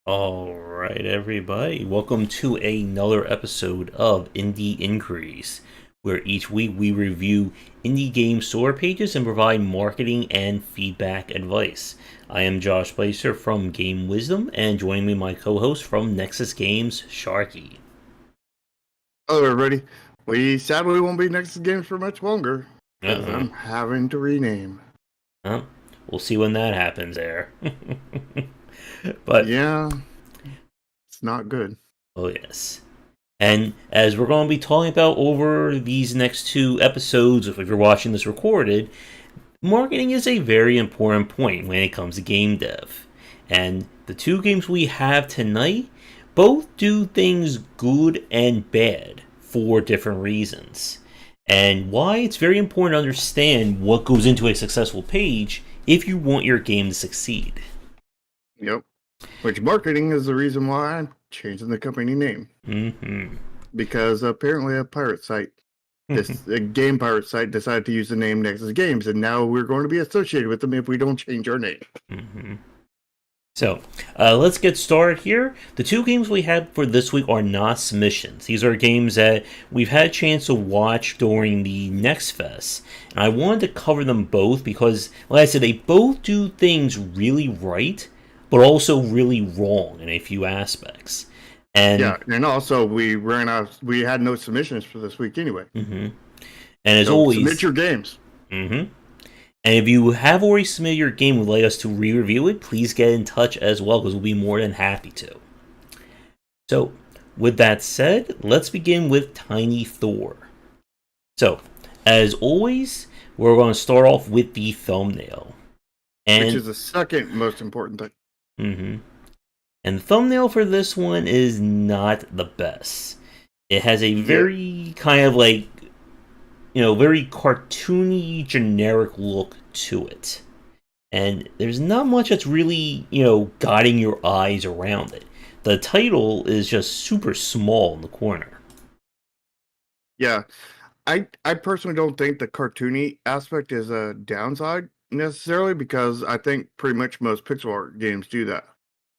Alright, everybody. Welcome to another episode of Indie Inquiries, where each week we review indie game store pages and provide marketing and feedback advice. I am Josh Bycer from Game Wisdom, and joining me, my co host from Nexus Games, Sharky. Hello, everybody. We sadly won't be next to games for much longer because Uh-oh. I'm having to rename. Well, we'll see when that happens there. But, Yeah, it's not good. oh, yes. And as we're going to be talking about over these next two episodes, if you're watching this recorded, marketing is a very important point when it comes to game dev. And the two games we have tonight both do things good and bad for different reasons. And why it's very important to understand what goes into a successful page if you want your game to succeed. Yep. Which marketing is the reason why I'm changing the company name. Mm-hmm. Because apparently a pirate site, a game pirate site, decided to use the name Nexus Games, and now we're going to be associated with them if we don't change our name. Mm-hmm. So, let's get started here. The two games we had for this week are not submissions. These are games that we've had a chance to watch during the Next Fest. And I wanted to cover them both because, like I said, they both do things really right, but also really wrong in a few aspects. And yeah, and also we had no submissions for this week anyway. Mm-hmm. And as so always, submit your games. Mm-hmm. And if you have already submitted your game and would like us to re-review it, please get in touch as well, because we'll be more than happy to. So, with that said, let's begin with Tiny Thor. So, as always, we're going to start off with the thumbnail. Which is the second most important thing. Mm-hmm. And the thumbnail for this one is not the best. It has a very kind of like, very cartoony, generic look to it. And there's not much that's really, guiding your eyes around it. The title is just super small in the corner. Yeah. I personally don't think the cartoony aspect is a downside necessarily, because I think pretty much most pixel art games do that.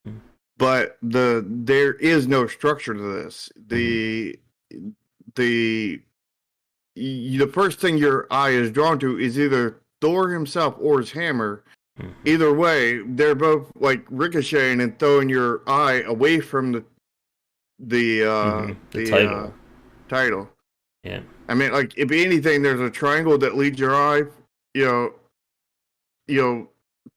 Mm-hmm. But there is no structure to this. The first thing your eye is drawn to is either Thor himself or his hammer. Mm-hmm. Either way, they're both like ricocheting and throwing your eye away from the title. Yeah. I mean, like, if anything, there's a triangle that leads your eye.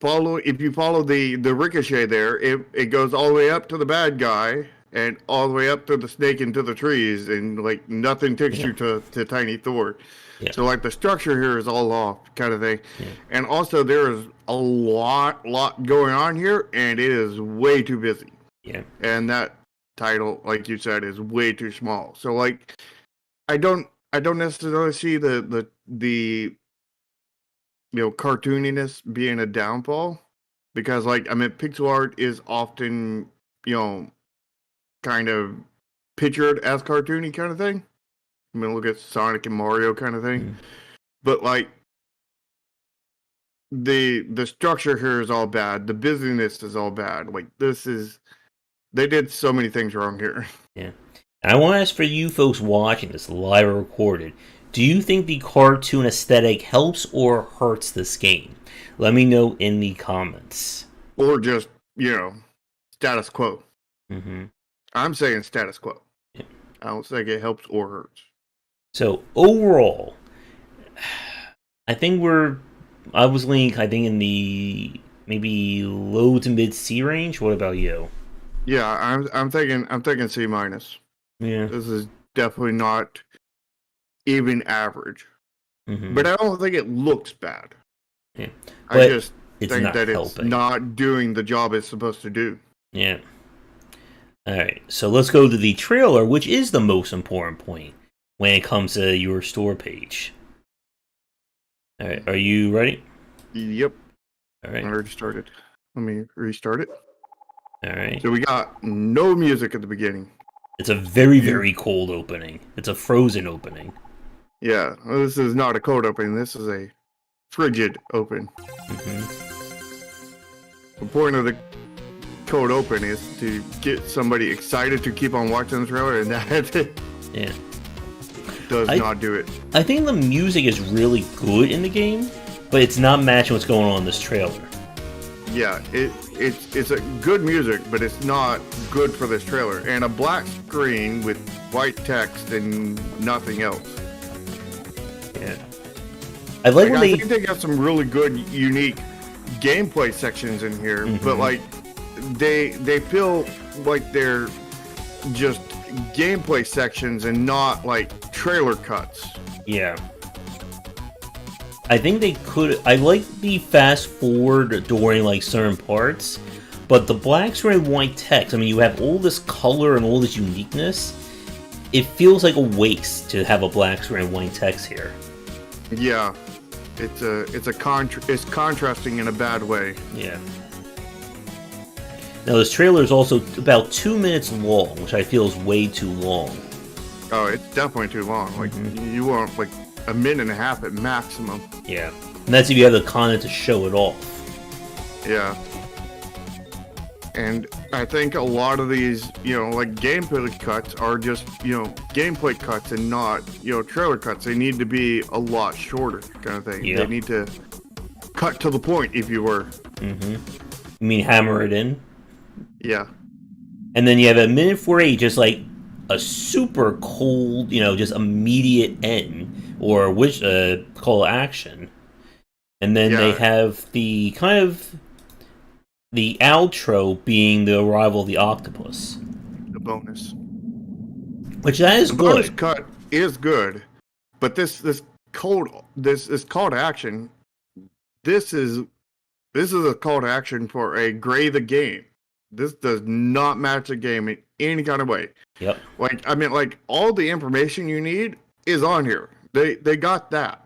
Follow. If you follow the ricochet there, it goes all the way up to the bad guy and all the way up to the snake into the trees, and like nothing takes you to Tiny Thor. Yeah. So like the structure here is all off, kind of thing. Yeah. And also there is a lot going on here, and it is way too busy. Yeah. And that title, like you said, is way too small. So like, I don't necessarily see the cartooniness being a downfall, because like, I mean, pixel art is often kind of pictured as cartoony kind of thing. I mean, look at Sonic and Mario kind of thing. Mm. But like, the structure here is all bad. The busyness is all bad. Like, they did so many things wrong here. Yeah. And I want to ask for you folks watching this live or recorded, do you think the cartoon aesthetic helps or hurts this game? Let me know in the comments. Or just, status quo. Mm-hmm. I'm saying status quo. Yeah. I don't think it helps or hurts. So, overall, I think I was leaning, in the maybe low to mid C range. What about you? Yeah, I'm thinking C minus. Yeah. This is definitely not even average. Mm-hmm. But I don't think it looks bad. Yeah. I just think that it's not doing the job it's supposed to do. Yeah. Alright, so let's go to the trailer, which is the most important point when it comes to your store page. Alright, are you ready? Yep. Alright. I already started. Let me restart it. Alright. So we got no music at the beginning. It's a very, very cold opening. It's a frozen opening. Yeah, well, this is not a cold opening. This is a frigid open. Mm-hmm. The point of cold open is to get somebody excited to keep on watching the trailer, and that Yeah. does not do it. I think the music is really good in the game, but it's not matching what's going on in this trailer. Yeah, it's a good music, but it's not good for this trailer. And a black screen with white text and nothing else. Yeah. I like when I think they got some really good, unique gameplay sections in here, but like they feel like they're just gameplay sections and not like trailer cuts. Yeah. I think they could. I like the fast forward during like certain parts, but the black screen and white text. I mean, you have all this color and all this uniqueness. It feels like a waste to have a black screen and white text here. Yeah, it's contrasting in a bad way. Yeah. Now this trailer is also about 2 minutes long, which I feel is way too long. Oh, it's definitely too long. Like you want like a minute and a half at maximum. Yeah, and that's if you have the content to show it off. Yeah. And I think a lot of these, like gameplay cuts are just, gameplay cuts and not, trailer cuts. They need to be a lot shorter kind of thing. Yep. They need to cut to the point, if you were. You mean hammer it in? Yeah. And then you have a minute 48, just like a super cold, just immediate end or which call to action. And then they have the kind of the outro being the arrival of the octopus. The bonus. Which that is the good. Bonus cut is good, but this call to action, this is a call to action for a grade the game. This does not match the game in any kind of way. Yep. Like all the information you need is on here. They got that.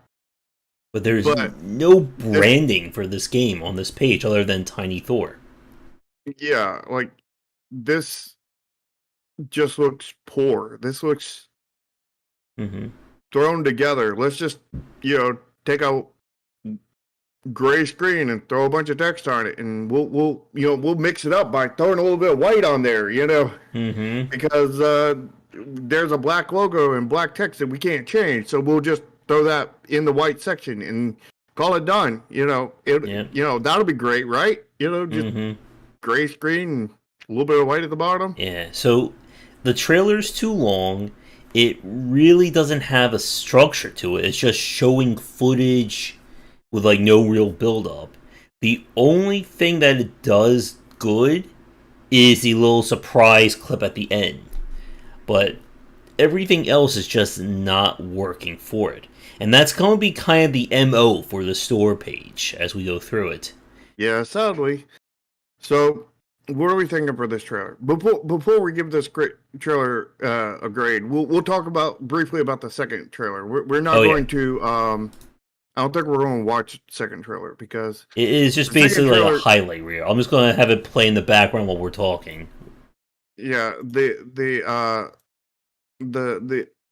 But there's no branding for this game on this page other than Tiny Thor. Yeah, like this just looks poor. This looks thrown together. Let's just, take a gray screen and throw a bunch of text on it, and we'll mix it up by throwing a little bit of white on there, because there's a black logo and black text that we can't change, so we'll just throw that in the white section and call it done. That'll be great, right? Just gray screen and a little bit of white at the bottom. Yeah. So the trailer's too long. It really doesn't have a structure to it. It's just showing footage with like no real build up. The only thing that it does good is the little surprise clip at the end. But everything else is just not working for it. And that's going to be kind of the MO for the store page as we go through it. Yeah, sadly. So, what are we thinking for this trailer? Before we give this great trailer a grade, we'll talk briefly about the second trailer. We're not going to. I don't think we're going to watch the second trailer because it is just basically like a highlight reel. I'm just going to have it play in the background while we're talking. Yeah,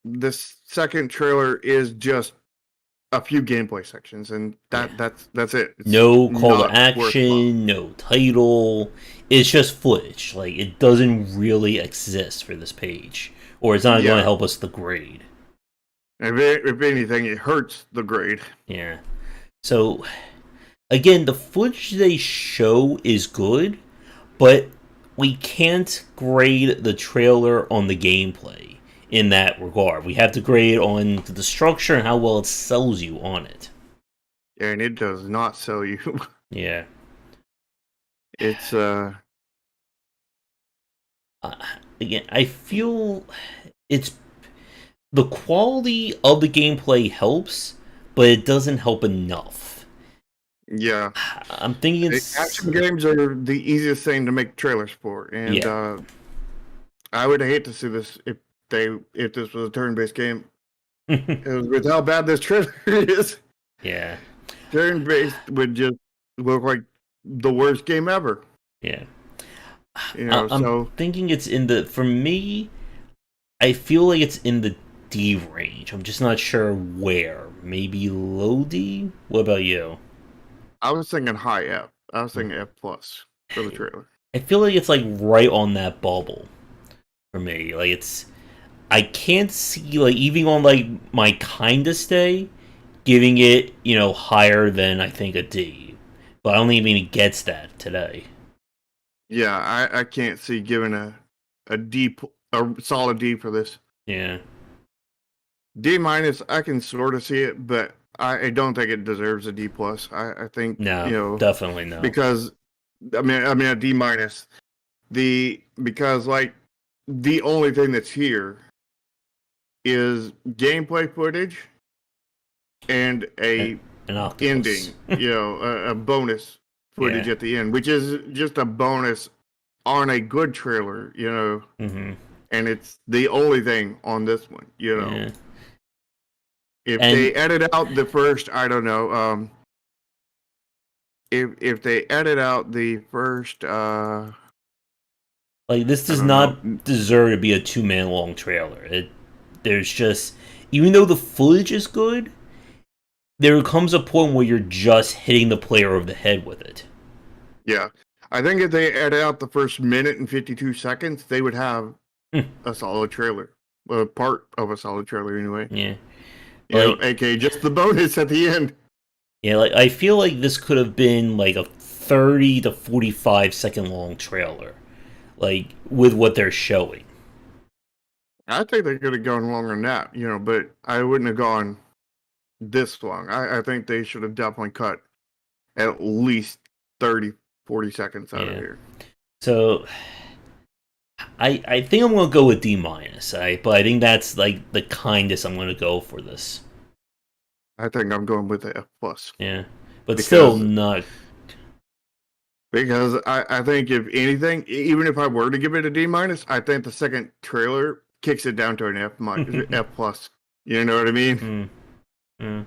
this second trailer is just a few gameplay sections, and that's it. It's no call to action, no title. It's just footage. Like, it doesn't really exist for this page, or it's not going to help us the grade. If anything, it hurts the grade. Yeah. So, again, the footage they show is good, but we can't grade the trailer on the gameplay in that regard. We have to grade on the structure and how well it sells you on it. And it does not sell you. Yeah. It's again, I feel it's the quality of the gameplay helps, but it doesn't help enough. Yeah. I'm thinking action games are the easiest thing to make trailers for, and I would hate to see this if this was a turn-based game. With how bad this trailer is. Yeah. Turn-based would just look like the worst game ever. Yeah. I'm thinking it's for me, I feel like it's in the D range. I'm just not sure where. Maybe low D? What about you? I was thinking high F. I was thinking F+ for the trailer. I feel like it's like right on that bubble for me. Like it's I can't see like even on like my kindest day giving it higher than I think a D, but I don't even think it gets that today. Yeah, I can't see giving a solid D for this. Yeah. D minus, I can sort of see it, but I don't think it deserves a D plus. I think No, definitely no. because I mean a D minus. Because like the only thing that's here is gameplay footage and An, a an octopus. ending, a bonus footage Yeah. at the end, which is just a bonus on a good trailer, Mm-hmm. and it's the only thing on this one. Yeah. If And they edit out the first, I don't know, if they edit out the first, like this I does don't know, not deserve to be a 2 man long trailer. There's just even though the footage is good, there comes a point where you're just hitting the player over the head with it. yeah. I think if they edit out the first minute and 52 seconds, they would have Hmm. a solid trailer. Well, part of a solid trailer anyway. Yeah. Like aka just the bonus at the end. yeah, like I feel like this could have been like a 30 to 45 second long trailer. Like with what they're showing. I think they could have gone longer than that, but I wouldn't have gone this long. I think they should have definitely cut at least 30, 40 seconds out of Yeah. here. So I think I'm gonna go with D minus. But I think that's like the kindest I'm gonna go for this. I think I'm going with the F plus. Yeah, but still Because not. I think if anything, even if I were to give it a D minus, I think the second trailer kicks it down to an F plus. You know what I mean? Mm, mm.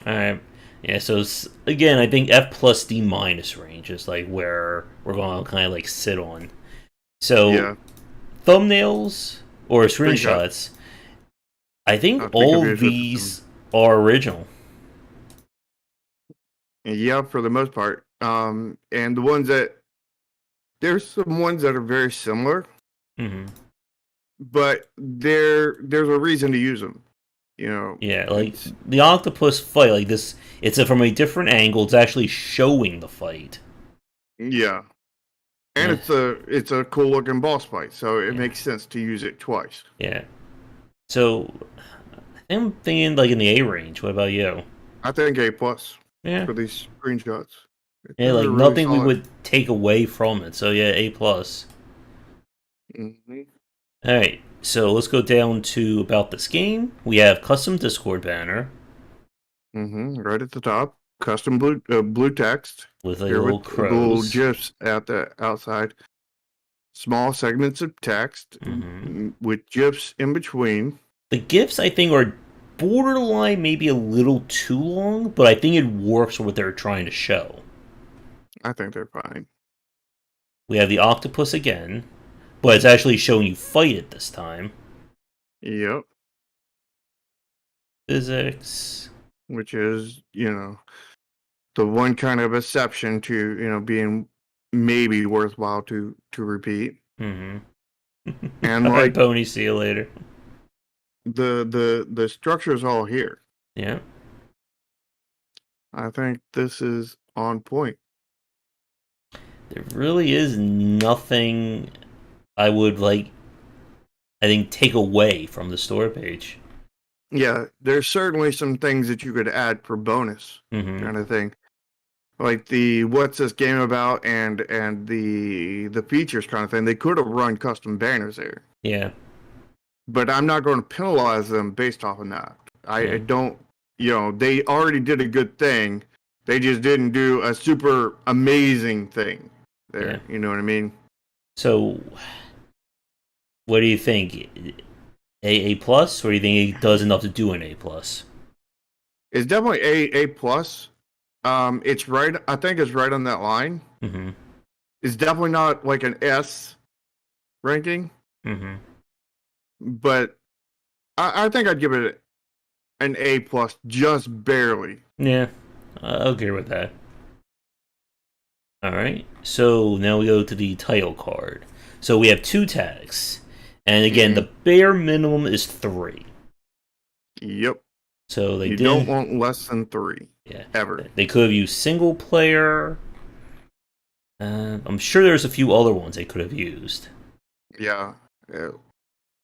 All right. Yeah. So again, I think F plus D minus range is like where we're gonna kind of like sit on. So Yeah. thumbnails or Screenshot. screenshots. I think Think of all yours with these are original. yeah, for the most part. And the ones that there's some ones that are very similar, Mm-hmm. but there's a reason to use them. Yeah, like It's the octopus fight, like this, it's from a different angle. It's actually showing the fight. yeah, and Eh, it's a cool looking boss fight, so it yeah, makes sense to use it twice. yeah. So I'm thinking like in the A range. What about you? I think A plus Yeah, for these screenshots. yeah. They're Like really nothing we solid. would take away from it. So yeah, A plus. Hmm. All right. So let's go down to about this game. We have custom Discord banner Right at the top, custom blue text with like here little with the little crows. gifs at the outside. Small segments of text Hmm. with gifs in between. The gifs I think are borderline, maybe a little too long, but I think it works for what they're trying to show. I think they're fine. We have the octopus again, but it's actually showing you fight it this time. Yep. Physics. Which is, the one kind of exception to, being maybe worthwhile to repeat. Mm-hmm. And All right, like Pony. See you later. the structure is all here. Yeah. I think this is on point. There really is nothing I would like. I think take away from the store page. Yeah, there's certainly some things that you could add for bonus Mm-hmm. kind of thing. Like the what's this game about and the features kind of thing. They could have run custom banners there. Yeah. But I'm not going to penalize them based off of that. I Yeah. don't, they already did a good thing. They just didn't do a super amazing thing Yeah. there. You know what I mean? So, what do you think? A plus, or do you think it does enough to do an A plus? It's definitely A plus. It's right. I think it's right on that line. Mm-hmm. It's definitely not like an S ranking, Mm-hmm. but I think I'd give it an A plus, just barely. Yeah, I'll agree with that. All right. So now we go to the title card. So we have 2 tags, and again, Hmm. the bare minimum is 3. Yep. So they You don't did. want less than 3 Yeah. ever. They could have used single player. I'm sure there's a few other ones they could have used. Yeah.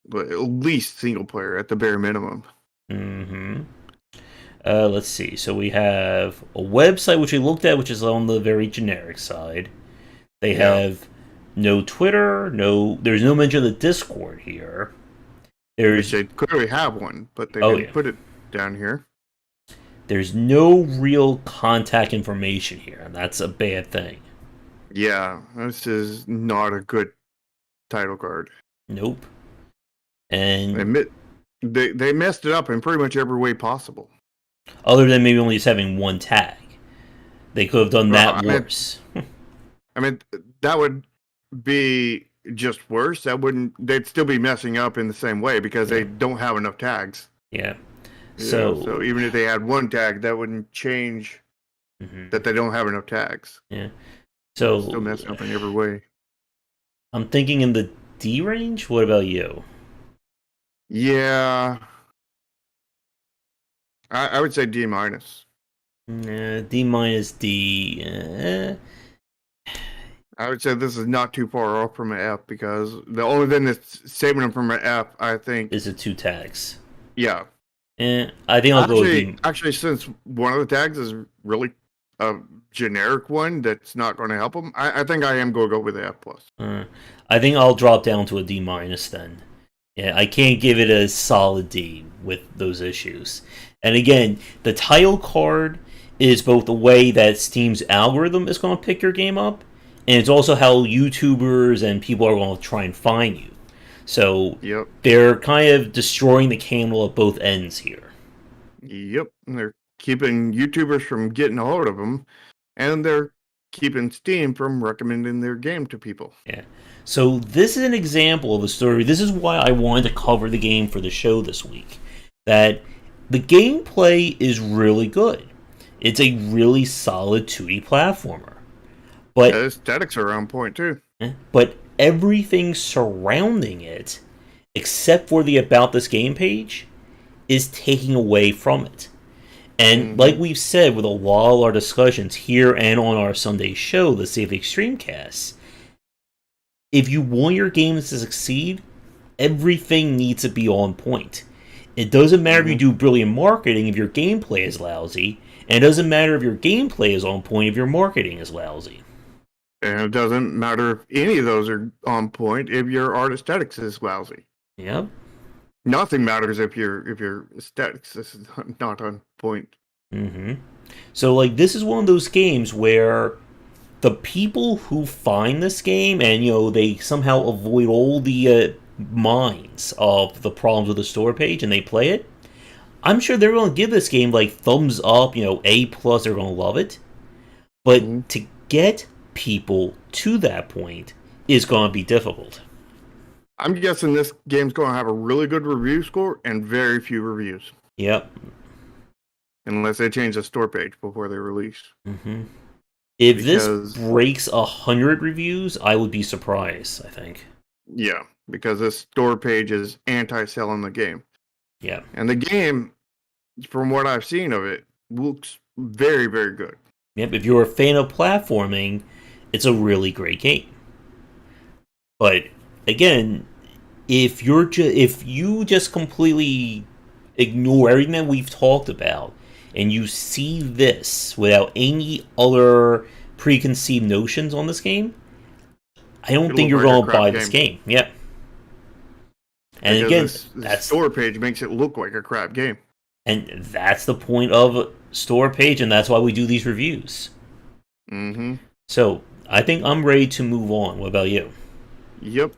But at least single player at the bare minimum. Mm-hmm. Let's see. So we have a website which we looked at, which is on the very generic side. They Yeah. have no Twitter, no. There's no mention of the Discord here. Which There's they clearly have one, but they oh didn't yeah. put it down here. There's no real contact information here, and that's a bad thing. Yeah, this is not a good title card. Nope. They And admit they messed it up in pretty much every way possible. other than maybe only just having one tag, they could have done Well, that worse. I mean that would be just worse. That wouldn't. They'd still be messing up in the same way because Yeah. they don't have enough tags. Yeah. So even if they had one tag, that wouldn't change mhm. that they don't have enough tags. Yeah. Still So messing up in every way. I'm thinking in the D range. What about you? Yeah, I would say D minus. D minus D. I would say this is not too far off from an F because the only thing that's saving them from an F, I think, Is it 2 tags? yeah. I think I'll go with D. Actually, since one of the tags is really a generic one that's not going to help them, I think I am going to go with the F plus. I think I'll drop down to a D minus then. Yeah, I can't give it a solid D with those issues. And again, the title card is both the way that Steam's algorithm is going to pick your game up, and it's also how YouTubers and people are going to try and find you. So Yep, they're kind of destroying the candle at both ends here. yep. And they're keeping YouTubers from getting a hold of them, and they're keeping Steam from recommending their game to people. Yeah. So this is an example of a story. This is why I wanted to cover the game for the show this week. That the gameplay is really good. It's a really solid 2D platformer. The But aesthetics are on point too. but everything surrounding it, except for the About This Game page, is taking away from it. And like we've said with a lot of our discussions here and on our Sunday show, the Save the Extreme Cast, if you want your game to succeed, everything needs to be on point. It doesn't matter if you do brilliant marketing if your gameplay is lousy, and it doesn't matter if your gameplay is on point if your marketing is lousy. And it doesn't matter if any of those are on point if your art aesthetics is lousy. Yep. Nothing matters if your aesthetics is not on point. Mm-hmm. So, like, this is one of those games where the people who find this game and, they somehow avoid all the minds of the problems with the store page and they play it, I'm sure they're going to give this game, like, thumbs up, A+, plus, they're going to love it. But to get people to that point is going to be difficult. I'm guessing this game's going to have a really good review score and very few reviews. Yep. Unless they change the store page before they release. Mm-hmm. If this breaks 100 reviews, I would be surprised, I think. Yeah, because this store page is anti-selling the game. Yeah. And the game, from what I've seen of it, looks very, very good. Yep, if you're a fan of platforming, it's a really great game. But again, if you just completely ignore everything that we've talked about and you see this without any other preconceived notions on this game, I don't think you're going to buy this game. Yep. And because again, the store page makes it look like a crap game. And that's the point of store page, and that's why we do these reviews. Mm-hmm. So I think I'm ready to move on. What about you? Yep.